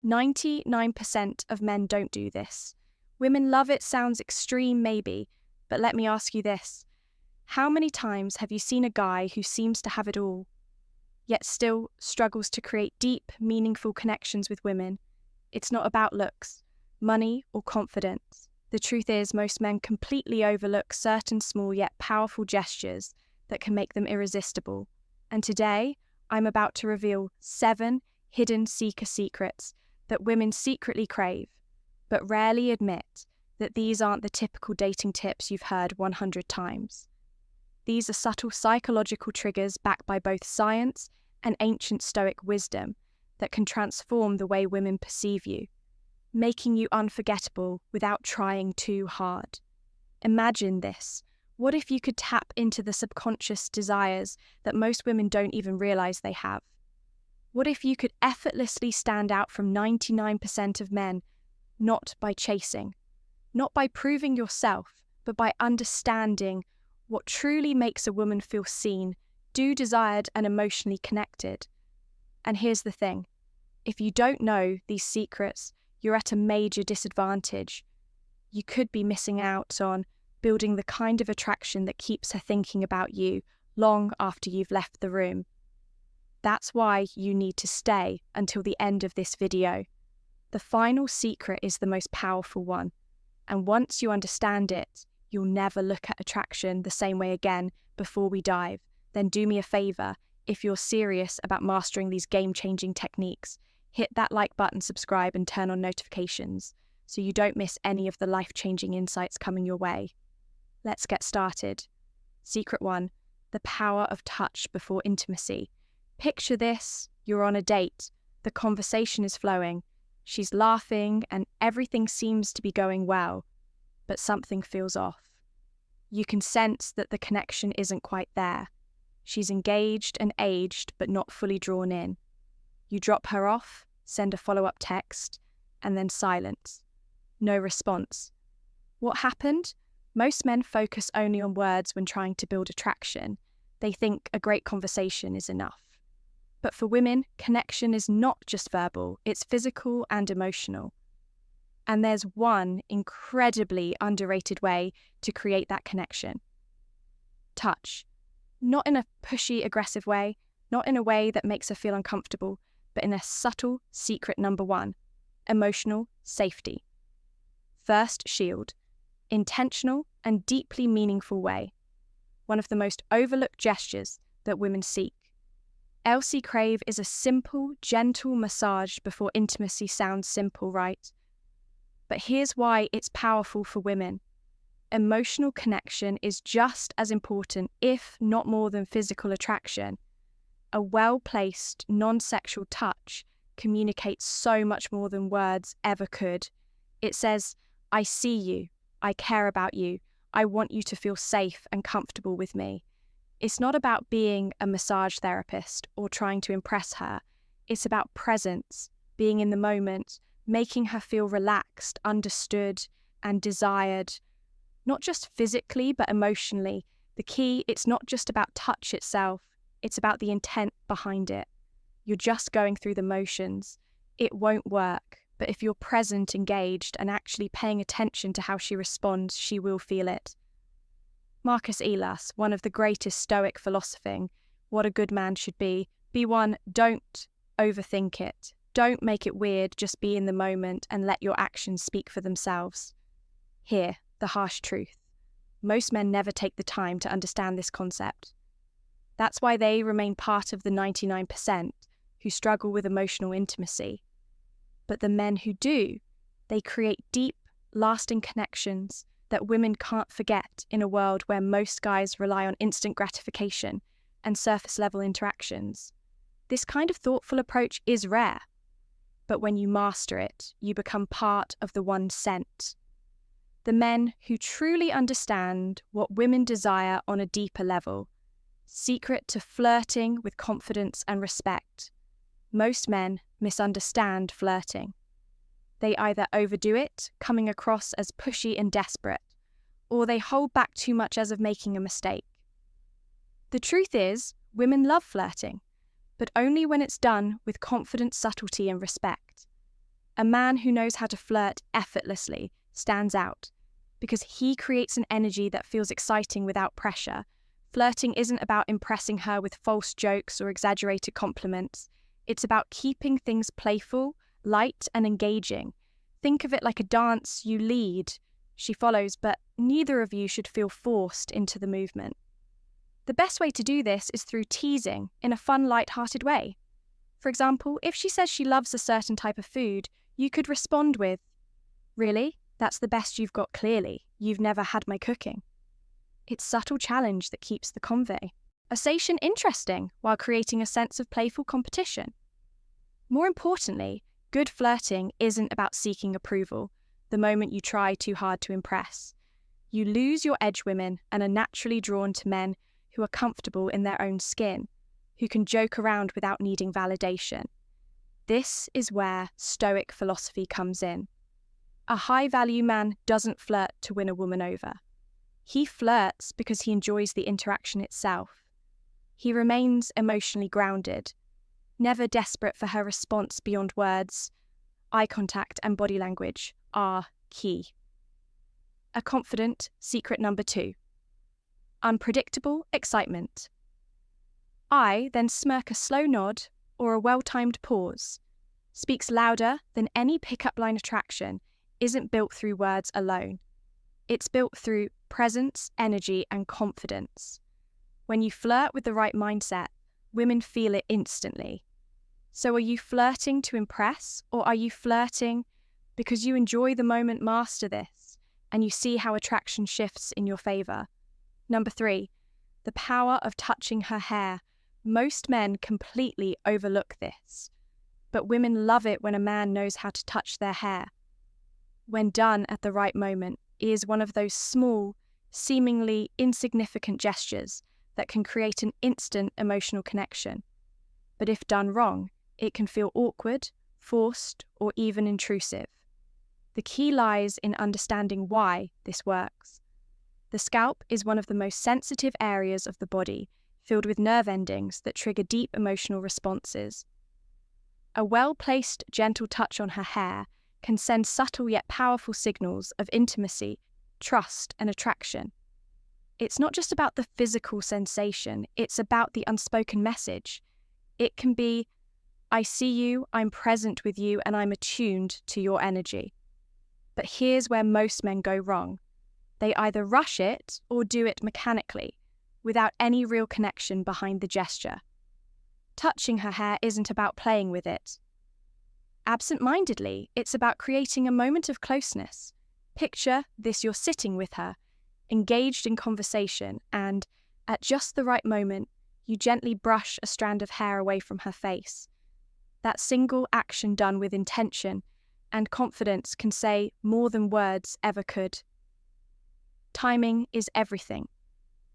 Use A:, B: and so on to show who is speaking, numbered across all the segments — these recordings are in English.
A: 99% of men don't do this. Women love it sounds extreme maybe, but let me ask you this. How many times have you seen a guy who seems to have it all, yet still struggles to create deep, meaningful connections with women? It's not about looks, money, or confidence. The truth is, most men completely overlook certain small yet powerful gestures that can make them irresistible. And today, I'm about to reveal 7 hidden seeker secrets that women secretly crave, but rarely admit that these aren't the typical dating tips you've heard 100 times. These are subtle psychological triggers backed by both science and ancient Stoic wisdom that can transform the way women perceive you, making you unforgettable without trying too hard. Imagine this. What if you could tap into the subconscious desires that most women don't even realize they have? What if you could effortlessly stand out from 99% of men, not by chasing, not by proving yourself, but by understanding what truly makes a woman feel seen, desired, and emotionally connected? And here's the thing. If you don't know these secrets, you're at a major disadvantage. You could be missing out on building the kind of attraction that keeps her thinking about you long after you've left the room. That's why you need to stay until the end of this video. The final secret is the most powerful one, and once you understand it, you'll never look at attraction the same way again. Before we dive, then do me a favor. If you're serious about mastering these game-changing techniques, hit that like button, subscribe, and turn on notifications so you don't miss any of the life-changing insights coming your way. Let's get started. Secret 1, the power of touch before intimacy. Picture this, you're on a date, the conversation is flowing, she's laughing and everything seems to be going well, but something feels off. You can sense that the connection isn't quite there. She's engaged and aged, but not fully drawn in. You drop her off, send a follow-up text, and then silence. No response. What happened? Most men focus only on words when trying to build attraction. They think a great conversation is enough. But for women, connection is not just verbal, it's physical and emotional. And there's one incredibly underrated way to create that connection. Touch. Not in a pushy, aggressive way, not in a way that makes her feel uncomfortable, but in a subtle, secret number 1, emotional safety. First shield. Intentional and deeply meaningful way. One of the most overlooked gestures that women seek. Crave is a simple, gentle massage before intimacy. Sounds simple, right? But here's why it's powerful for women. Emotional connection is just as important, if not more than physical attraction. A well-placed, non-sexual touch communicates so much more than words ever could. It says, I see you, I care about you, I want you to feel safe and comfortable with me. It's not about being a massage therapist or trying to impress her. It's about presence, being in the moment, making her feel relaxed, understood, and desired. Not just physically, but emotionally. The key, it's not just about touch itself, it's about the intent behind it. You're just going through the motions. It won't work, but if you're present, engaged, and actually paying attention to how she responds, she will feel it. Marcus Aurelius, one of the greatest Stoic philosophing, what a good man should be one, don't overthink it. Don't make it weird, just be in the moment and let your actions speak for themselves. Here, the harsh truth. Most men never take the time to understand this concept. That's why they remain part of the 99% who struggle with emotional intimacy. But the men who do, they create deep, lasting connections that women can't forget in a world where most guys rely on instant gratification and surface-level interactions. This kind of thoughtful approach is rare, but when you master it, you become part of the 1%. The men who truly understand what women desire on a deeper level. Secret to flirting with confidence and respect. Most men misunderstand flirting. They either overdo it, coming across as pushy and desperate, or they hold back too much as of making a mistake. The truth is, women love flirting, but only when it's done with confident subtlety and respect. A man who knows how to flirt effortlessly stands out because he creates an energy that feels exciting without pressure. Flirting isn't about impressing her with false jokes or exaggerated compliments. It's about keeping things playful, light, and engaging. Think of it like a dance. You lead, she follows, but neither of you should feel forced into the movement. The best way to do this is through teasing in a fun, light-hearted way. For example, if she says she loves a certain type of food, you could respond with, "Really? That's the best you've got clearly. You've never had my cooking." It's subtle challenge that keeps the conversation interesting while creating a sense of playful competition. More importantly, good flirting isn't about seeking approval the moment you try too hard to impress. You lose your edge women and are naturally drawn to men who are comfortable in their own skin, who can joke around without needing validation. This is where Stoic philosophy comes in. A high-value man doesn't flirt to win a woman over. He flirts because he enjoys the interaction itself. He remains emotionally grounded, never desperate for her response beyond words. Eye contact and body language are key. A confident secret number 2. Unpredictable excitement. I then smirk a slow nod or a well-timed pause. Speaks louder than any pickup line attraction isn't built through words alone. It's built through presence, energy, and confidence. When you flirt with the right mindset, women feel it instantly. So are you flirting to impress, or are you flirting because you enjoy the moment? Master this, and you see how attraction shifts in your favor. Number 3, the power of touching her hair. Most men completely overlook this, but women love it when a man knows how to touch their hair. When done at the right moment, it is one of those small, seemingly insignificant gestures that can create an instant emotional connection. But if done wrong, it can feel awkward, forced, or even intrusive. The key lies in understanding why this works. The scalp is one of the most sensitive areas of the body, filled with nerve endings that trigger deep emotional responses. A well-placed, gentle touch on her hair can send subtle yet powerful signals of intimacy, trust, and attraction. It's not just about the physical sensation, it's about the unspoken message. It can be, "I see you, I'm present with you, and I'm attuned to your energy." But here's where most men go wrong. They either rush it or do it mechanically, without any real connection behind the gesture. Touching her hair isn't about playing with it. Absent-mindedly, it's about creating a moment of closeness. Picture this: you're sitting with her, engaged in conversation, and, at just the right moment, you gently brush a strand of hair away from her face. That single action done with intention and confidence can say more than words ever could. Timing is everything.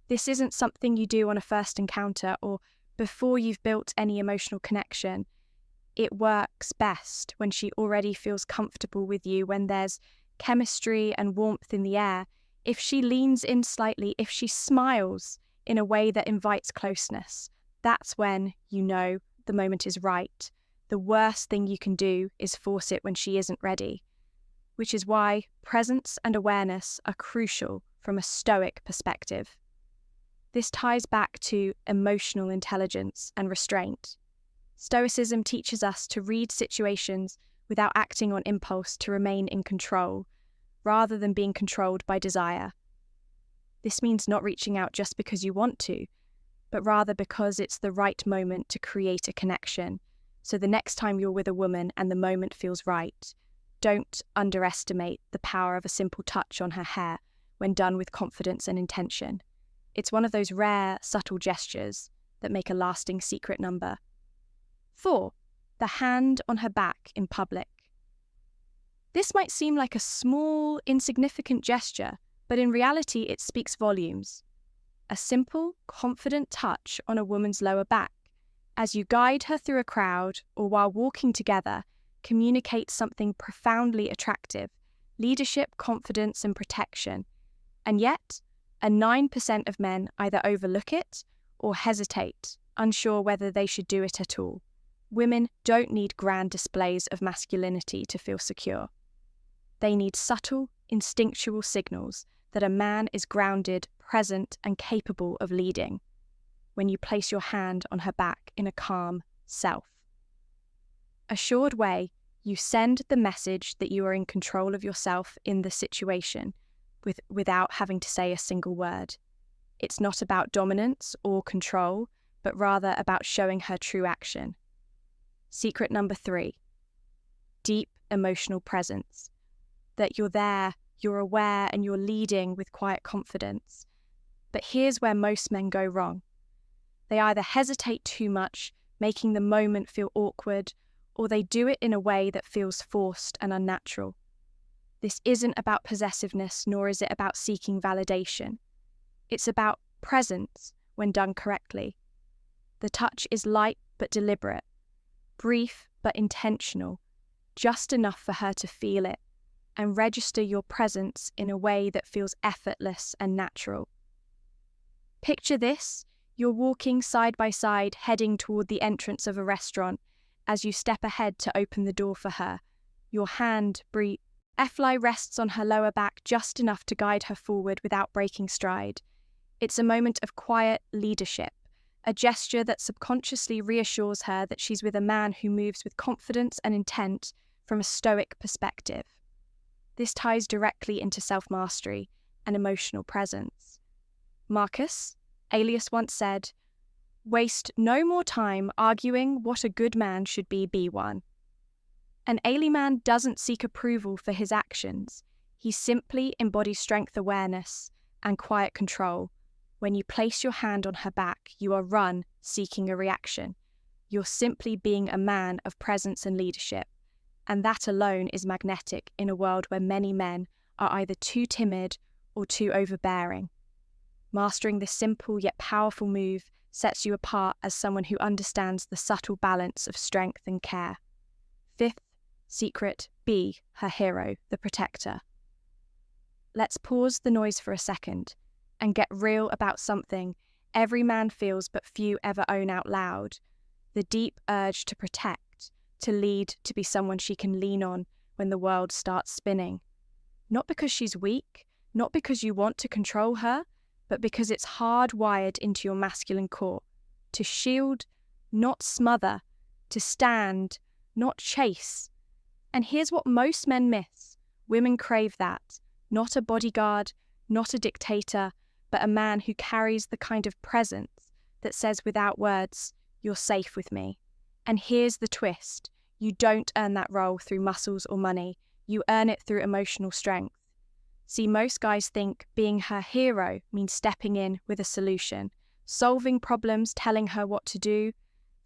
A: This isn't something you do on a first encounter or before you've built any emotional connection. It works best when she already feels comfortable with you, when there's chemistry and warmth in the air. If she leans in slightly, if she smiles in a way that invites closeness, that's when you know the moment is right. The worst thing you can do is force it when she isn't ready, which is why presence and awareness are crucial from a Stoic perspective. This ties back to emotional intelligence and restraint. Stoicism teaches us to read situations without acting on impulse, to remain in control, rather than being controlled by desire. This means not reaching out just because you want to, but rather because it's the right moment to create a connection. So the next time you're with a woman and the moment feels right, don't underestimate the power of a simple touch on her hair when done with confidence and intention. It's one of those rare, subtle gestures that make a lasting secret number. 4. The hand on her back in public. This might seem like a small, insignificant gesture, but in reality it speaks volumes. A simple, confident touch on a woman's lower back, as you guide her through a crowd or while walking together, communicates something profoundly attractive: leadership, confidence, and protection. And yet, a 9% of men either overlook it or hesitate, unsure whether they should do it at all. Women don't need grand displays of masculinity to feel secure. They need subtle, instinctual signals that a man is grounded, present, and capable of leading when you place your hand on her back in a calm self. Assured way, you send the message that you are in control of yourself in the situation without having to say a single word. It's not about dominance or control, but rather about showing her true action. Secret number 3, deep emotional presence. That you're there, you're aware, and you're leading with quiet confidence. But here's where most men go wrong. They either hesitate too much, making the moment feel awkward, or they do it in a way that feels forced and unnatural. This isn't about possessiveness, nor is it about seeking validation. It's about presence when done correctly. The touch is light but deliberate, brief but intentional, just enough for her to feel it and register your presence in a way that feels effortless and natural. Picture this: you're walking side by side, heading toward the entrance of a restaurant. As you step ahead to open the door for her, your hand F-lie rests on her lower back just enough to guide her forward without breaking stride. It's a moment of quiet leadership, a gesture that subconsciously reassures her that she's with a man who moves with confidence and intent from a Stoic perspective. This ties directly into self-mastery and emotional presence. Marcus Aurelius once said, "Waste no more time arguing what a good man should be one." An Ailey man doesn't seek approval for his actions. He simply embodies strength awareness and quiet control. When you place your hand on her back, you are run seeking a reaction. You're simply being a man of presence and leadership. And that alone is magnetic in a world where many men are either too timid or too overbearing. Mastering this simple yet powerful move sets you apart as someone who understands the subtle balance of strength and care. 5th secret, be her hero, the protector. Let's pause the noise for a second and get real about something every man feels but few ever own out loud: the deep urge to protect, to lead, to be someone she can lean on when the world starts spinning. Not because she's weak, not because you want to control her, but because it's hardwired into your masculine core. To shield, not smother. To stand, not chase. And here's what most men miss. Women crave that. Not a bodyguard, not a dictator, but a man who carries the kind of presence that says without words, "You're safe with me." And here's the twist. You don't earn that role through muscles or money. You earn it through emotional strength. See, most guys think being her hero means stepping in with a solution, solving problems, telling her what to do,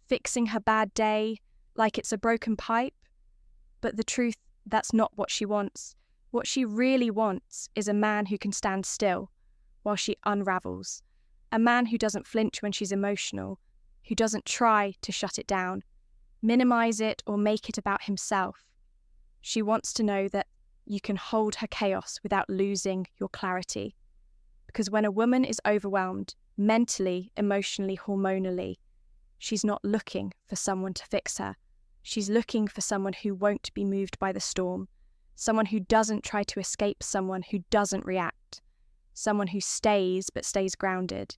A: fixing her bad day like it's a broken pipe. But the truth, that's not what she wants. What she really wants is a man who can stand still while she unravels. A man who doesn't flinch when she's emotional, who doesn't try to shut it down, minimize it, or make it about himself. She wants to know that you can hold her chaos without losing your clarity. Because when a woman is overwhelmed, mentally, emotionally, hormonally, she's not looking for someone to fix her. She's looking for someone who won't be moved by the storm, someone who doesn't try to escape, someone who doesn't react, someone who stays but stays grounded.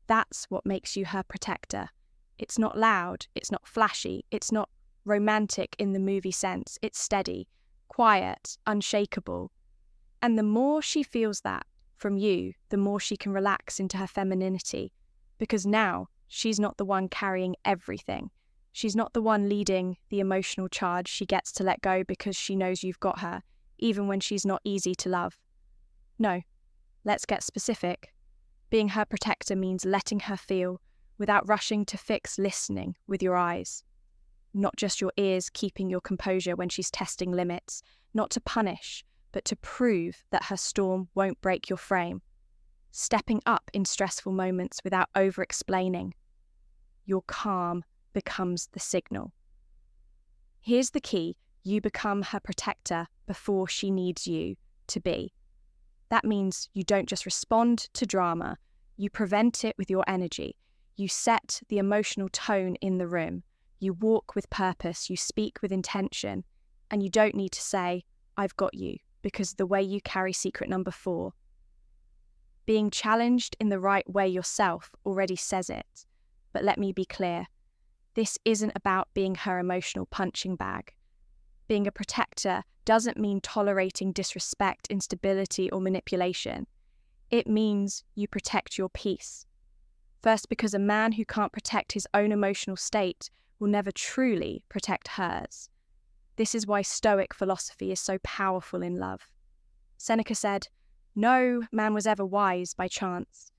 A: That's what makes you her protector. It's not loud, it's not flashy, it's not romantic in the movie sense. It's steady, quiet, unshakable. And the more she feels that from you, the more she can relax into her femininity, because now she's not the one carrying everything. She's not the one leading the emotional charge. She gets to let go because she knows you've got her, even when she's not easy to love. No, let's get specific. Being her protector means letting her feel without rushing to fix, listening with your eyes. Not just your ears, keeping your composure when she's testing limits. Not to punish, but to prove that her storm won't break your frame. Stepping up in stressful moments without over-explaining. Your calm becomes the signal. Here's the key: you become her protector before she needs you to be. That means you don't just respond to drama, you prevent it with your energy. You set the emotional tone in the room. You walk with purpose, you speak with intention, and you don't need to say, "I've got you," because the way you carry secret number 4. Being challenged in the right way yourself already says it. But let me be clear, this isn't about being her emotional punching bag. Being a protector doesn't mean tolerating disrespect, instability, or manipulation. It means you protect your peace. First, because a man who can't protect his own emotional state will never truly protect hers. This is why Stoic philosophy is so powerful in love. Seneca said, "No man was ever wise by chance.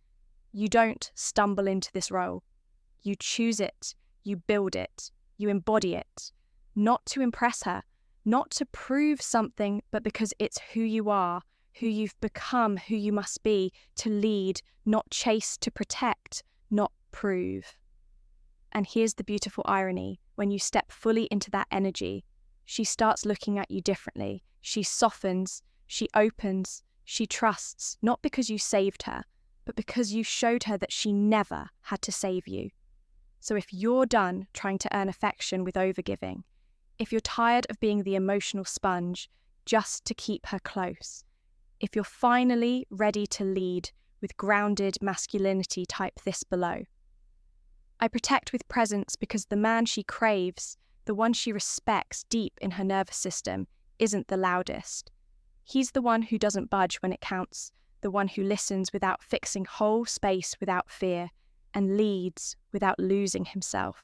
A: You don't stumble into this role. You choose it, you build it, you embody it, not to impress her, not to prove something, but because it's who you are, who you've become, who you must be, to lead, not chase, to protect, not prove." And here's the beautiful irony. When you step fully into that energy, she starts looking at you differently. She softens, she opens, she trusts, not because you saved her, but because you showed her that she never had to save you. So if you're done trying to earn affection with overgiving, if you're tired of being the emotional sponge just to keep her close, if you're finally ready to lead with grounded masculinity, type this below. I protect with presence because the man she craves, the one she respects deep in her nervous system, isn't the loudest. He's the one who doesn't budge when it counts, the one who listens without fixing whole space without fear, and leads without losing himself.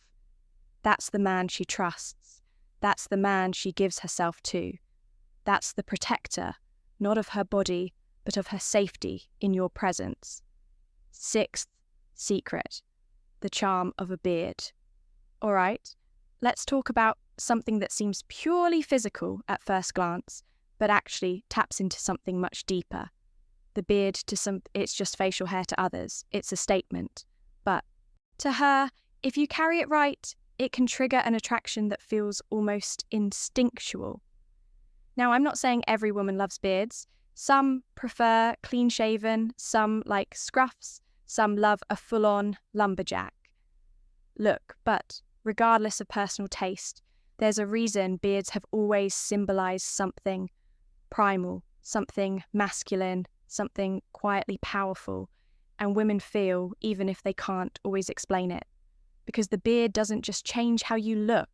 A: That's the man she trusts. That's the man she gives herself to. That's the protector, not of her body, but of her safety in your presence. 6th secret, the charm of a beard. All right, let's talk about something that seems purely physical at first glance, but actually taps into something much deeper. The beard it's just facial hair to others. It's a statement. But to her, if you carry it right, it can trigger an attraction that feels almost instinctual. Now, I'm not saying every woman loves beards. Some prefer clean-shaven, some like scruffs, some love a full-on lumberjack. Look, but regardless of personal taste, there's a reason beards have always symbolized something primal, something masculine, something quietly powerful, and women feel, even if they can't always explain it. Because the beard doesn't just change how you look,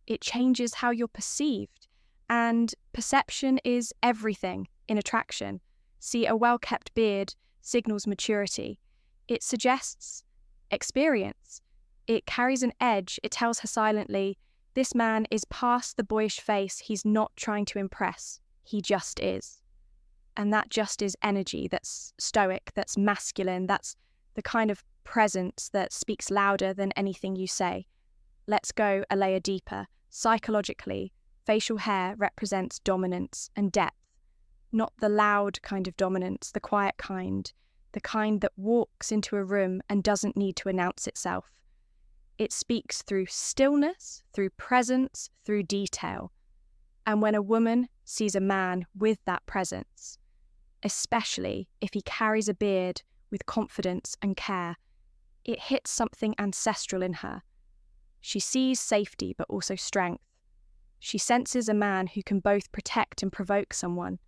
A: it changes how you're perceived. And perception is everything in attraction. See, a well-kept beard signals maturity. It suggests experience. It carries an edge. It tells her silently, this man is past the boyish face. He's not trying to impress. He just is. And that just is energy that's stoic, that's masculine, that's the kind of presence that speaks louder than anything you say. Let's go a layer deeper. Psychologically, facial hair represents dominance and depth, not the loud kind of dominance, the quiet kind, the kind that walks into a room and doesn't need to announce itself. It speaks through stillness, through presence, through detail. And when a woman sees a man with that presence, especially if he carries a beard with confidence and care, it hits something ancestral in her. She sees safety but also strength. She senses a man who can both protect and provoke someone,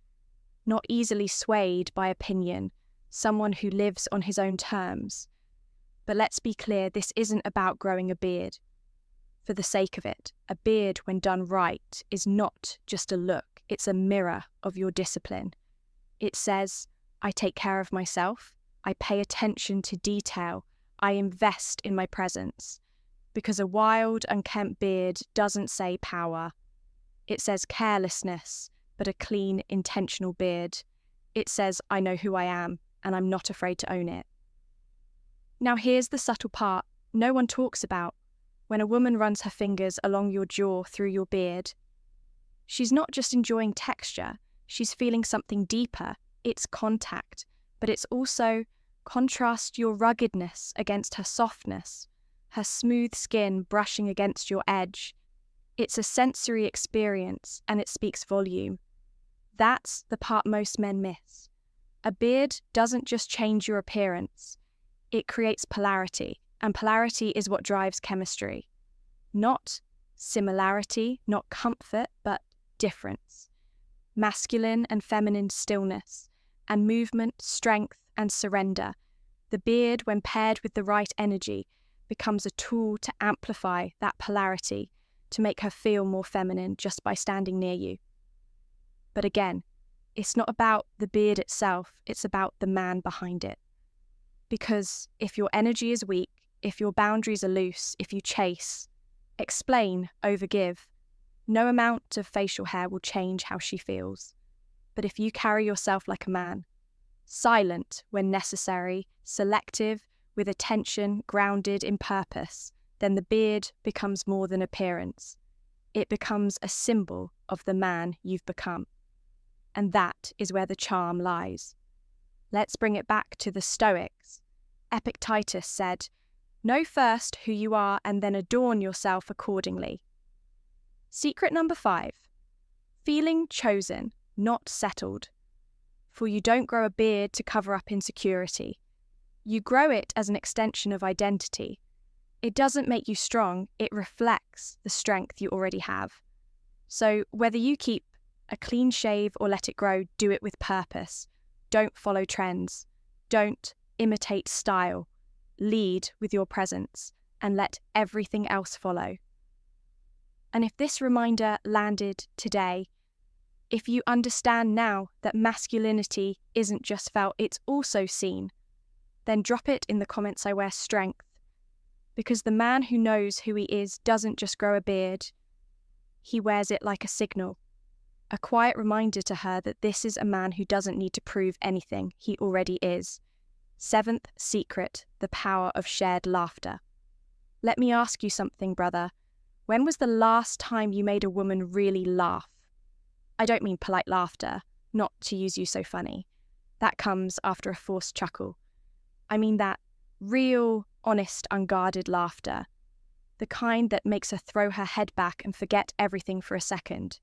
A: not easily swayed by opinion, someone who lives on his own terms. But let's be clear, this isn't about growing a beard. For the sake of it, a beard, when done right, is not just a look, it's a mirror of your discipline. It says, I take care of myself, I pay attention to detail, I invest in my presence. Because a wild, unkempt beard doesn't say power. It says carelessness, but a clean, intentional beard. It says, I know who I am, and I'm not afraid to own it. Now here's the subtle part no one talks about. When a woman runs her fingers along your jaw through your beard, she's not just enjoying texture, she's feeling something deeper. It's contact, but it's also contrast your ruggedness against her softness, her smooth skin brushing against your edge. It's a sensory experience, and it speaks volume. That's the part most men miss. A beard doesn't just change your appearance, it creates polarity, and polarity is what drives chemistry. Not Similarity, not comfort, but difference. Masculine and feminine stillness, and movement, strength, and surrender. The beard, when paired with the right energy, becomes a tool to amplify that polarity, to make her feel more feminine just by standing near you. But again, it's not about the beard itself, it's about the man behind it. Because if your energy is weak, if your boundaries are loose, if you chase, explain, overgive, no amount of facial hair will change how she feels. But if you carry yourself like a man, silent when necessary, selective, with attention, grounded in purpose, then the beard becomes more than appearance. It becomes a symbol of the man you've become. And that is where the charm lies. Let's bring it back to the Stoics. Epictetus said, "Know first who you are and then adorn yourself accordingly." Secret number 5. Feeling chosen, not settled. For you don't grow a beard to cover up insecurity. You grow it as an extension of identity. It doesn't make you strong, it reflects the strength you already have. So whether you keep a clean shave or let it grow, do it with purpose. Don't follow trends. Don't imitate style. Lead with your presence and let everything else follow. And if this reminder landed today, if you understand now that masculinity isn't just felt, it's also seen, then drop it in the comments. I wear strength. Because the man who knows who he is doesn't just grow a beard, he wears it like a signal. A quiet reminder to her that this is a man who doesn't need to prove anything, he already is. 7th secret, the power of shared laughter. Let me ask you something, brother. When was the last time you made a woman really laugh? I don't mean polite laughter, not to use you so funny. That comes after a forced chuckle. I mean that real, honest, unguarded laughter. The kind that makes her throw her head back and forget everything for a second.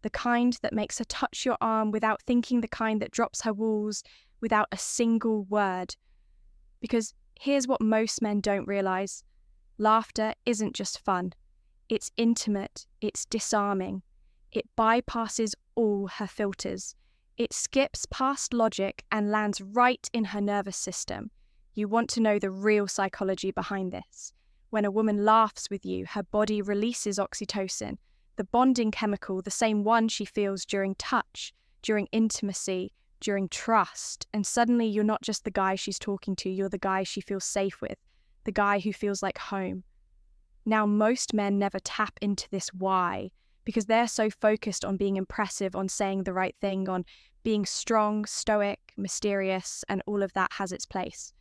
A: The kind that makes her touch your arm without thinking, the kind that drops her walls without a single word. Because here's what most men don't realize. Laughter isn't just fun. It's intimate, it's disarming. It bypasses all her filters. It skips past logic and lands right in her nervous system. You want to know the real psychology behind this. When a woman laughs with you, her body releases oxytocin, the bonding chemical, the same one she feels during touch, during intimacy, during trust. And suddenly you're not just the guy she's talking to, you're the guy she feels safe with, the guy who feels like home. Now, most men never tap into this why, because they're so focused on being impressive, on saying the right thing, on being strong, stoic, mysterious, and all of that has its place.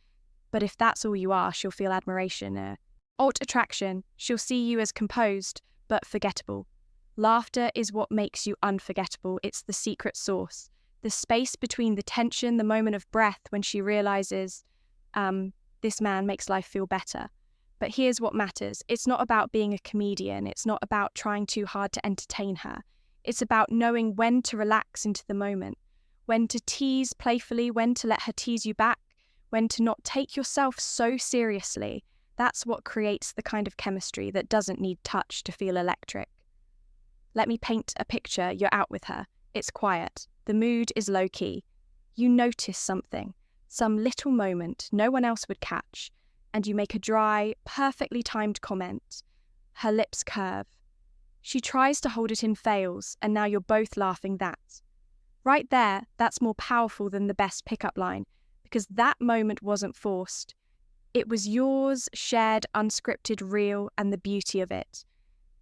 A: But if that's all you are, she'll feel admiration, alt attraction. She'll see you as composed, but forgettable. Laughter is what makes you unforgettable. It's the secret sauce. The space between the tension, the moment of breath when she realizes, this man makes life feel better. But here's what matters. It's not about being a comedian. It's not about trying too hard to entertain her. It's about knowing when to relax into the moment, when to tease playfully, when to let her tease you back, when to not take yourself so seriously. That's what creates the kind of chemistry that doesn't need touch to feel electric. Let me paint a picture. You're out with her. It's quiet. The mood is low-key. You notice something, some little moment no one else would catch, and you make a dry, perfectly timed comment. Her lips curve. She tries to hold it in, fails, and now you're both laughing. That. Right there, that's more powerful than the best pickup line, because that moment wasn't forced. It was yours, shared, unscripted, real, and the beauty of it.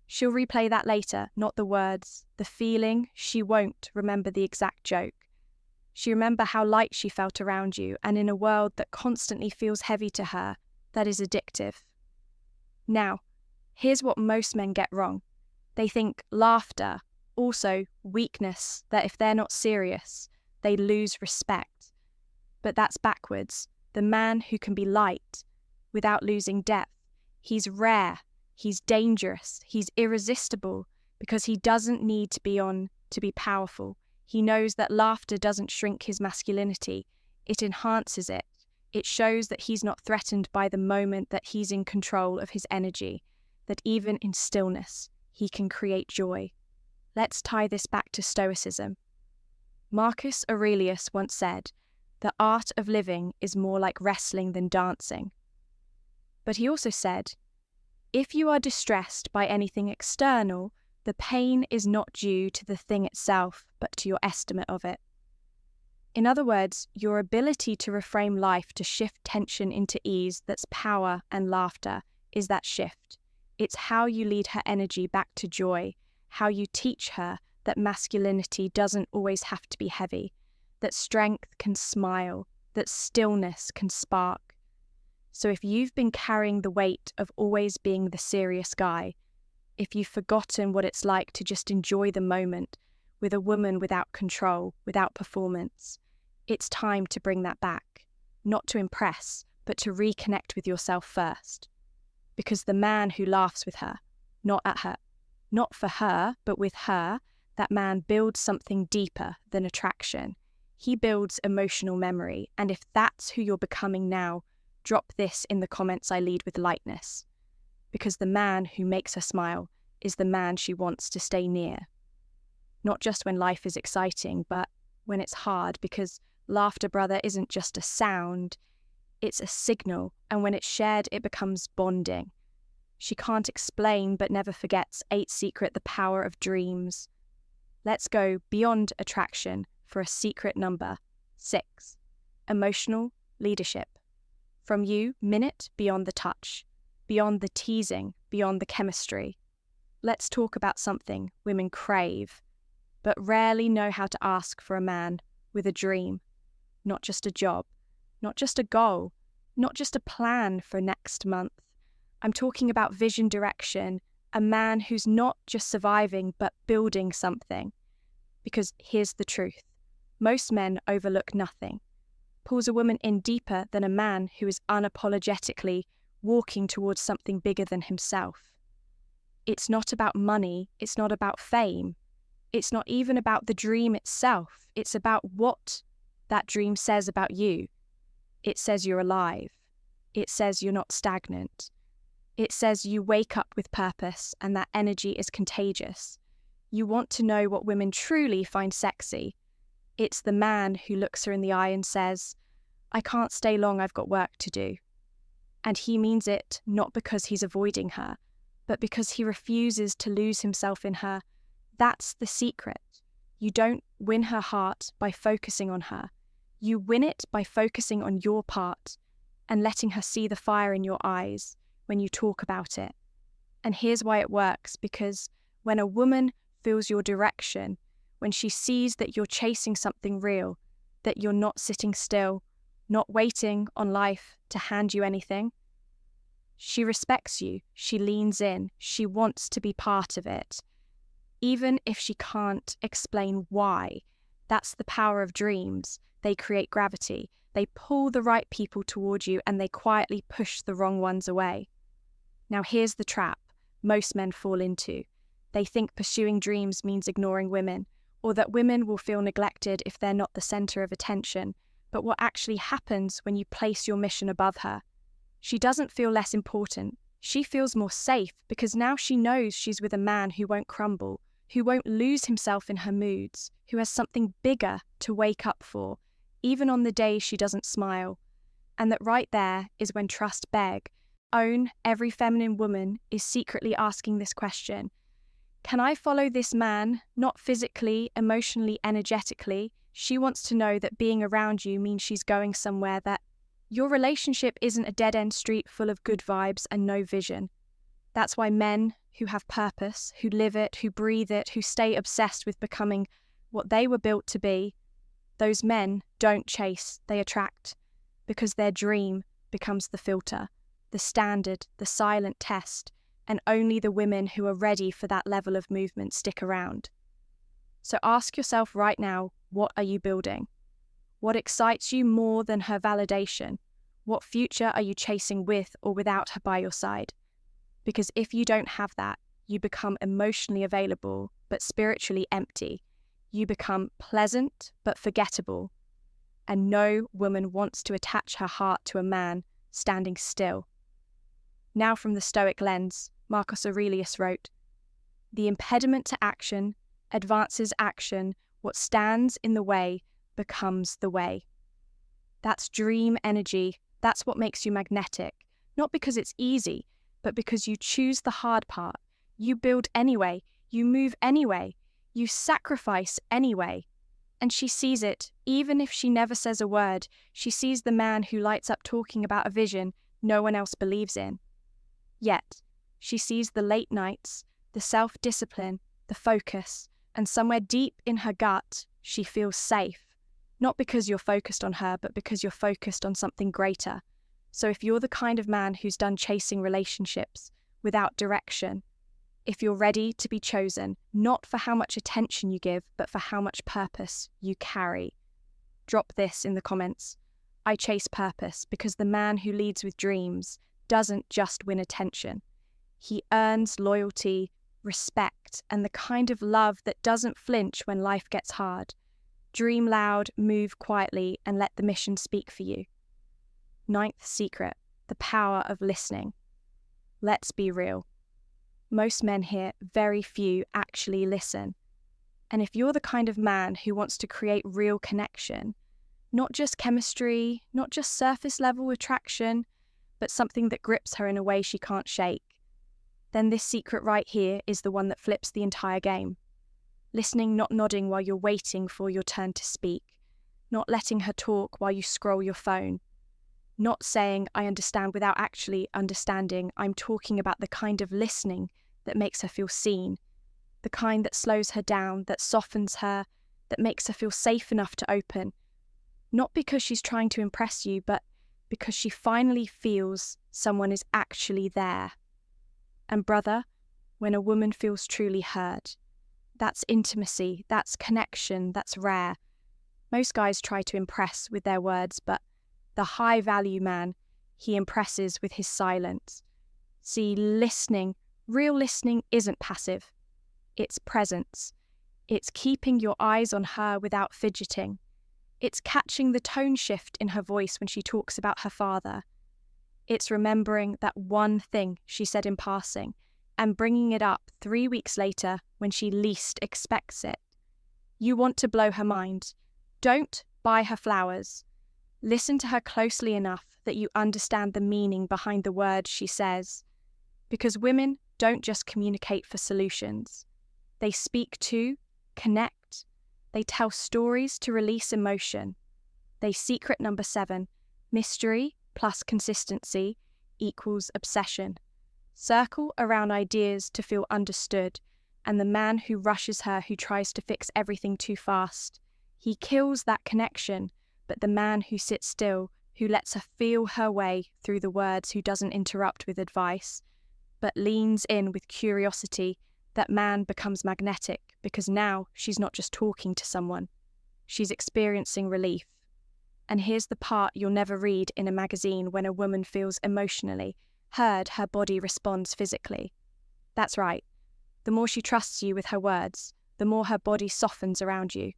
A: She'll replay that later, not the words, the feeling. She won't remember the exact joke. She remember how light she felt around you, and in a world that constantly feels heavy to her, that is addictive. Now, here's what most men get wrong. They think laughter, also weakness, that if they're not serious, they lose respect. But that's backwards. The man who can be light without losing depth, he's rare. He's dangerous, he's irresistible, because he doesn't need to be on to be powerful. He knows that laughter doesn't shrink his masculinity, it enhances it. It shows that he's not threatened by the moment, that he's in control of his energy, that even in stillness, he can create joy. Let's tie this back to Stoicism. Marcus Aurelius once said, "The art of living is more like wrestling than dancing." But he also said, "If you are distressed by anything external, the pain is not due to the thing itself, but to your estimate of it." In other words, your ability to reframe life to shift tension into ease, that's power and laughter, is that shift. It's how you lead her energy back to joy, how you teach her that masculinity doesn't always have to be heavy, that strength can smile, that stillness can spark. So if you've been carrying the weight of always being the serious guy, if you've forgotten what it's like to just enjoy the moment with a woman without control, without performance, it's time to bring that back, not to impress, but to reconnect with yourself first. Because the man who laughs with her, not at her, not for her, but with her, that man builds something deeper than attraction. He builds emotional memory, and if that's who you're becoming now, drop this in the comments I lead with lightness. Because the man who makes her smile is the man she wants to stay near. Not just when life is exciting, but when it's hard, because laughter, brother, isn't just a sound, it's a signal, and when it's shared, it becomes bonding. She can't explain, but never forgets 8 secret, the power of dreams. Let's go beyond attraction for a secret number, 6. Emotional leadership. From you, minute beyond the touch, beyond the teasing, beyond the chemistry. Let's talk about something women crave, but rarely know how to ask for a man with a dream. Not just a job, not just a goal, not just a plan for next month. I'm talking about vision, direction, a man who's not just surviving but building something. Because here's the truth. Most men overlook nothing. Pulls a woman in deeper than a man who is unapologetically walking towards something bigger than himself. It's not about money, it's not about fame. It's not even about the dream itself. It's about what that dream says about you. It says you're alive. It says you're not stagnant. It says you wake up with purpose and that energy is contagious. You want to know what women truly find sexy. It's the man who looks her in the eye and says, "I can't stay long, I've got work to do." And he means it not because he's avoiding her, but because he refuses to lose himself in her. That's the secret. You don't win her heart by focusing on her. You win it by focusing on your part and letting her see the fire in your eyes when you talk about it. And here's why it works, because when a woman feels your direction, when she sees that you're chasing something real, that you're not sitting still, not waiting on life to hand you anything, she respects you, she leans in, she wants to be part of it. Even if she can't explain why. That's the power of dreams. They create gravity. They pull the right people toward you and they quietly push the wrong ones away. Now here's the trap most men fall into. They think pursuing dreams means ignoring women, or that women will feel neglected if they're not the center of attention. But what actually happens when you place your mission above her? She doesn't feel less important. She feels more safe because now she knows she's with a man who won't crumble, who won't lose himself in her moods, who has something bigger to wake up for, even on the days she doesn't smile. And that right there is when trust beg. Own every feminine woman is secretly asking this question. Can I follow this man, not physically, emotionally, energetically? She wants to know that being around you means she's going somewhere, that your relationship isn't a dead-end street full of good vibes and no vision. That's why men who have purpose, who live it, who breathe it, who stay obsessed with becoming what they were built to be, those men don't chase, they attract, because their dream becomes the filter, the standard, the silent test, and only the women who are ready for that level of movement stick around. So ask yourself right now, what are you building? What excites you more than her validation? What future are you chasing with or without her by your side? Because if you don't have that, you become emotionally available but spiritually empty. You become pleasant but forgettable. And no woman wants to attach her heart to a man standing still. Now from the Stoic lens, Marcus Aurelius wrote, The impediment to action advances action. What stands in the way becomes the way. That's dream energy. That's what makes you magnetic. Not because it's easy, but because you choose the hard part. You build anyway. You move anyway. You sacrifice anyway. And she sees it, even if she never says a word. She sees the man who lights up talking about a vision no one else believes in. Yet, she sees the late nights, the self-discipline, the focus, and somewhere deep in her gut, she feels safe. Not because you're focused on her, but because you're focused on something greater. So if you're the kind of man who's done chasing relationships without direction, if you're ready to be chosen, not for how much attention you give, but for how much purpose you carry, drop this in the comments. I chase purpose because the man who leads with dreams doesn't just win attention. He earns loyalty, respect, and the kind of love that doesn't flinch when life gets hard. Dream loud, move quietly, and let the mission speak for you. 9th secret, the power of listening. Let's be real. Most men here, very few actually listen. And if you're the kind of man who wants to create real connection, not just chemistry, not just surface level attraction, but something that grips her in a way she can't shake, then this secret right here is the one that flips the entire game. Listening, not nodding while you're waiting for your turn to speak, not letting her talk while you scroll your phone, not saying, I understand without actually understanding. I'm talking about the kind of listening that makes her feel seen, the kind that slows her down, that softens her, that makes her feel safe enough to open. Not because she's trying to impress you, but because she finally feels someone is actually there. And brother, when a woman feels truly heard, that's intimacy, that's connection, that's rare. Most guys try to impress with their words, but the high-value man, he impresses with his silence. See, listening, real listening isn't passive. It's presence. It's keeping your eyes on her without fidgeting. It's catching the tone shift in her voice when she talks about her father. It's remembering that one thing she said in passing and bringing it up 3 weeks later when she least expects it. You want to blow her mind. Don't buy her flowers. Listen to her closely enough that you understand the meaning behind the words she says. Because women don't just communicate for solutions. They speak to, connect. They tell stories to release emotion. They secret number 7, mystery plus consistency equals obsession. Circle around ideas to feel understood, and the man who rushes her, who tries to fix everything too fast, he kills that connection. But the man who sits still, who lets her feel her way through the words, who doesn't interrupt with advice, but leans in with curiosity, that man becomes magnetic because now she's not just talking to someone, she's experiencing relief. And here's the part you'll never read in a magazine: when a woman feels emotionally heard, her body responds physically. That's right. The more she trusts you with her words, the more her body softens around you.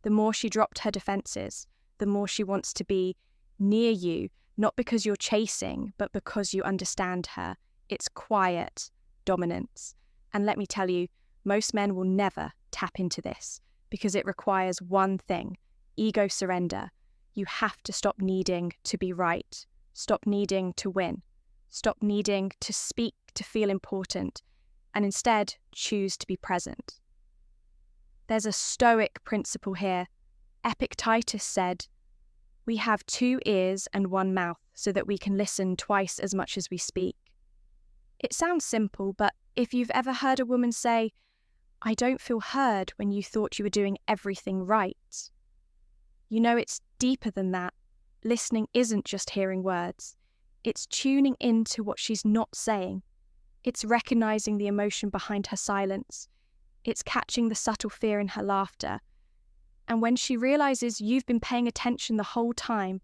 A: The more she dropped her defenses, the more she wants to be near you, not because you're chasing, but because you understand her. It's quiet dominance. And let me tell you, most men will never tap into this because it requires one thing: ego surrender. You have to stop needing to be right, stop needing to win, stop needing to speak to feel important, and instead choose to be present. There's a Stoic principle here. Epictetus said, "We have 2 ears and 1 mouth so that we can listen twice as much as we speak." It sounds simple, but if you've ever heard a woman say, "I don't feel heard," when you thought you were doing everything right, you know it's deeper than that. Listening isn't just hearing words. It's tuning into what she's not saying. It's recognizing the emotion behind her silence. It's catching the subtle fear in her laughter. And when she realizes you've been paying attention the whole time,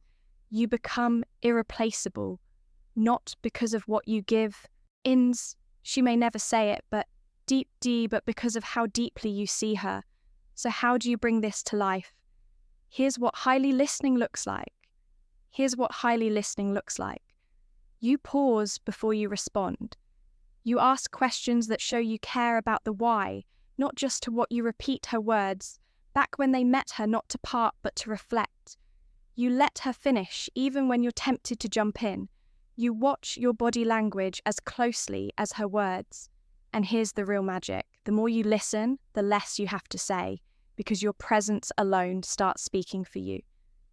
A: you become irreplaceable, not because of what you give. She may never say it, but but because of how deeply you see her. So how do you bring this to life? Here's what highly listening looks like. You pause before you respond. You ask questions that show you care about the why, not just to what you repeat her words, back when they met her not to part but to reflect. You let her finish even when you're tempted to jump in. You watch your body language as closely as her words. And here's the real magic. The more you listen, the less you have to say, because your presence alone starts speaking for you.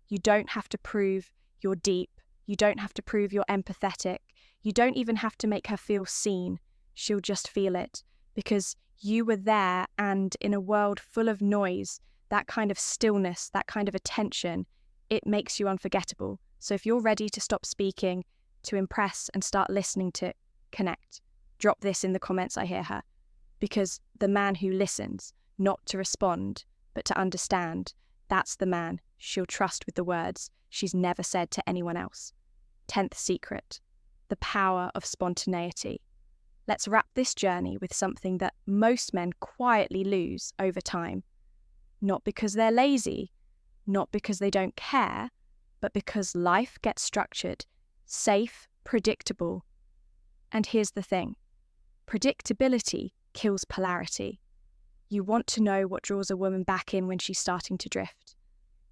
A: You don't have to prove you're deep. You don't have to prove you're empathetic. You don't even have to make her feel seen. She'll just feel it, because you were there, and in a world full of noise, that kind of stillness, that kind of attention, it makes you unforgettable. So if you're ready to stop speaking, to impress and start listening to connect, drop this in the comments, I hear her. Because the man who listens, not to respond, but to understand, that's the man she'll trust with the words she's never said to anyone else. 10th secret, the power of spontaneity. Let's wrap this journey with something that most men quietly lose over time. Not because they're lazy, not because they don't care, but because life gets structured, safe, predictable. And here's the thing. Predictability kills polarity. You want to know what draws a woman back in when she's starting to drift.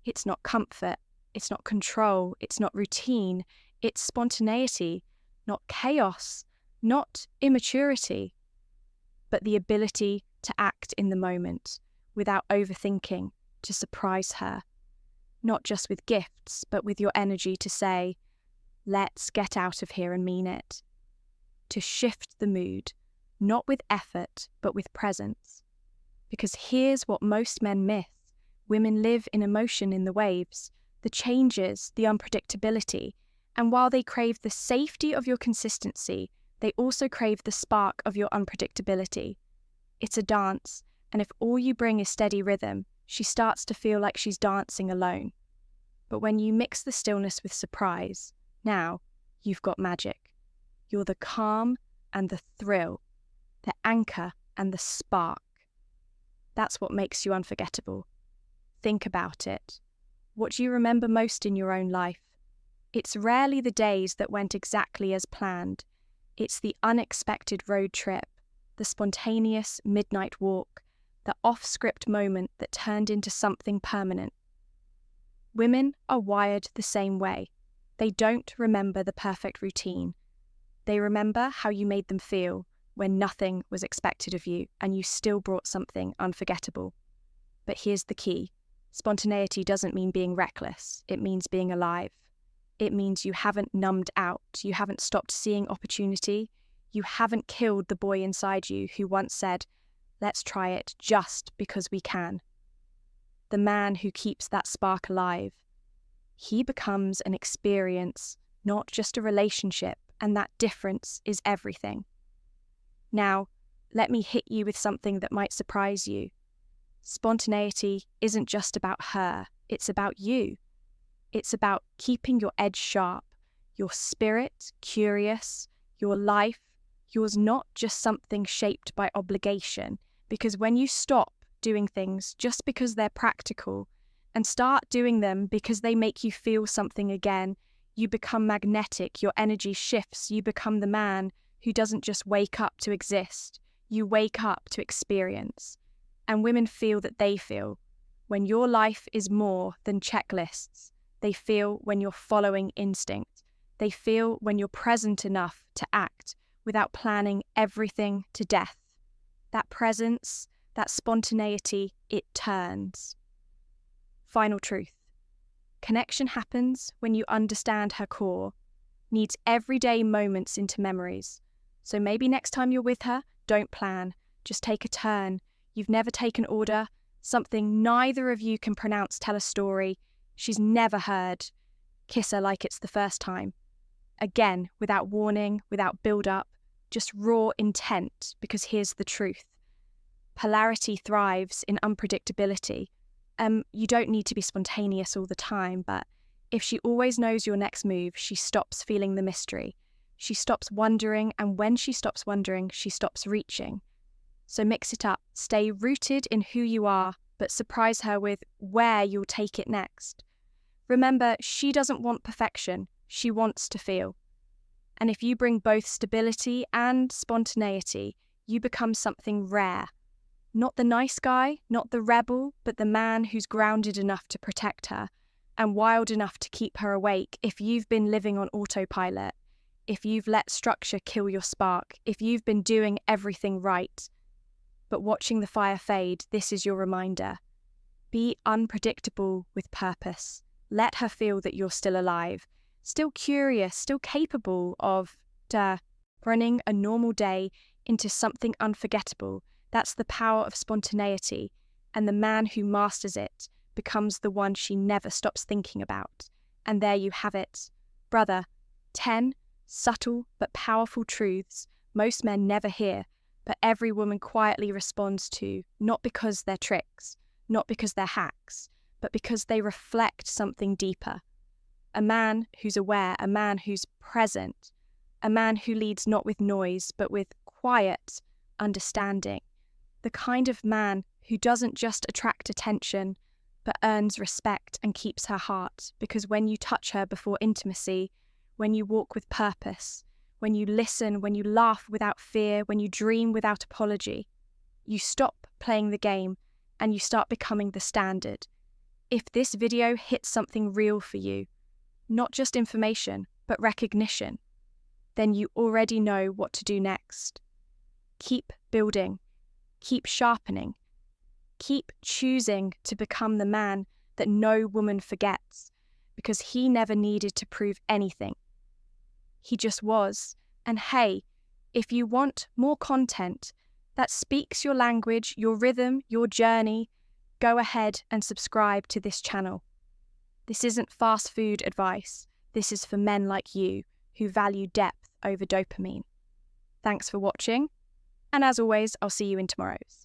A: It's not comfort, it's not control, it's not routine, it's spontaneity, not chaos, not immaturity, but the ability to act in the moment without overthinking, to surprise her, not just with gifts, but with your energy to say, let's get out of here and mean it. To shift the mood, not with effort, but with presence. Because here's what most men miss. Women live in emotion in the waves, the changes, the unpredictability, and while they crave the safety of your consistency, they also crave the spark of your unpredictability. It's a dance, and if all you bring is steady rhythm, she starts to feel like she's dancing alone. But when you mix the stillness with surprise, now you've got magic. You're the calm and the thrill, the anchor and the spark. That's what makes you unforgettable. Think about it. What do you remember most in your own life? It's rarely the days that went exactly as planned. It's the unexpected road trip, the spontaneous midnight walk, the off-script moment that turned into something permanent. Women are wired the same way. They don't remember the perfect routine. They remember how you made them feel when nothing was expected of you and you still brought something unforgettable. But here's the key. Spontaneity doesn't mean being reckless. It means being alive. It means you haven't numbed out. You haven't stopped seeing opportunity. You haven't killed the boy inside you who once said, let's try it just because we can. The man who keeps that spark alive, he becomes an experience, not just a relationship, and that difference is everything. Now, let me hit you with something that might surprise you. Spontaneity isn't just about her, it's about you. It's about keeping your edge sharp, your spirit curious, your life, yours not just something shaped by obligation. Because when you stop doing things just because they're practical and start doing them because they make you feel something again, you become magnetic, your energy shifts, you become the man who doesn't just wake up to exist, you wake up to experience. And women feel that they feel when your life is more than checklists. They feel when you're following instinct. They feel when you're present enough to act without planning everything to death. That presence, that spontaneity, it turns. Final truth. Connection happens when you understand her core, needs everyday moments into memories. So maybe next time you're with her, don't plan, just take a turn. You've never taken order, something neither of you can pronounce, tell a story she's never heard. Kiss her like it's the first time. Again, without warning, without build-up, just raw intent, because here's the truth. Polarity thrives in unpredictability. You don't need to be spontaneous all the time, but if she always knows your next move, she stops feeling the mystery. She stops wondering, and when she stops wondering, she stops reaching. So mix it up. Stay rooted in who you are, but surprise her with where you'll take it next. Remember, she doesn't want perfection. She wants to feel. And if you bring both stability and spontaneity, you become something rare. Not the nice guy, not the rebel, but the man who's grounded enough to protect her and wild enough to keep her awake if you've been living on autopilot, if you've let structure kill your spark, if you've been doing everything right. But watching the fire fade, this is your reminder. Be unpredictable with purpose. Let her feel that you're still alive, still curious, still capable of running a normal day into something unforgettable. That's the power of spontaneity, and the man who masters it becomes the one she never stops thinking about. And there you have it. Brother, 10 subtle but powerful truths most men never hear, but every woman quietly responds to, not because they're tricks, not because they're hacks, but because they reflect something deeper. A man who's aware, a man who's present, a man who leads not with noise, but with quiet understanding. The kind of man who doesn't just attract attention, but earns respect and keeps her heart, because when you touch her before intimacy, when you walk with purpose, when you listen, when you laugh without fear, when you dream without apology, you stop playing the game and you start becoming the standard. If this video hits something real for you, not just information, but recognition, then you already know what to do next. Keep building, keep sharpening, keep choosing to become the man that no woman forgets, because he never needed to prove anything. He just was. And hey, if you want more content that speaks your language, your rhythm, your journey, go ahead and subscribe to this channel. This isn't fast food advice. This is for men like you who value depth over dopamine. Thanks for watching, and as always, I'll see you in tomorrow's.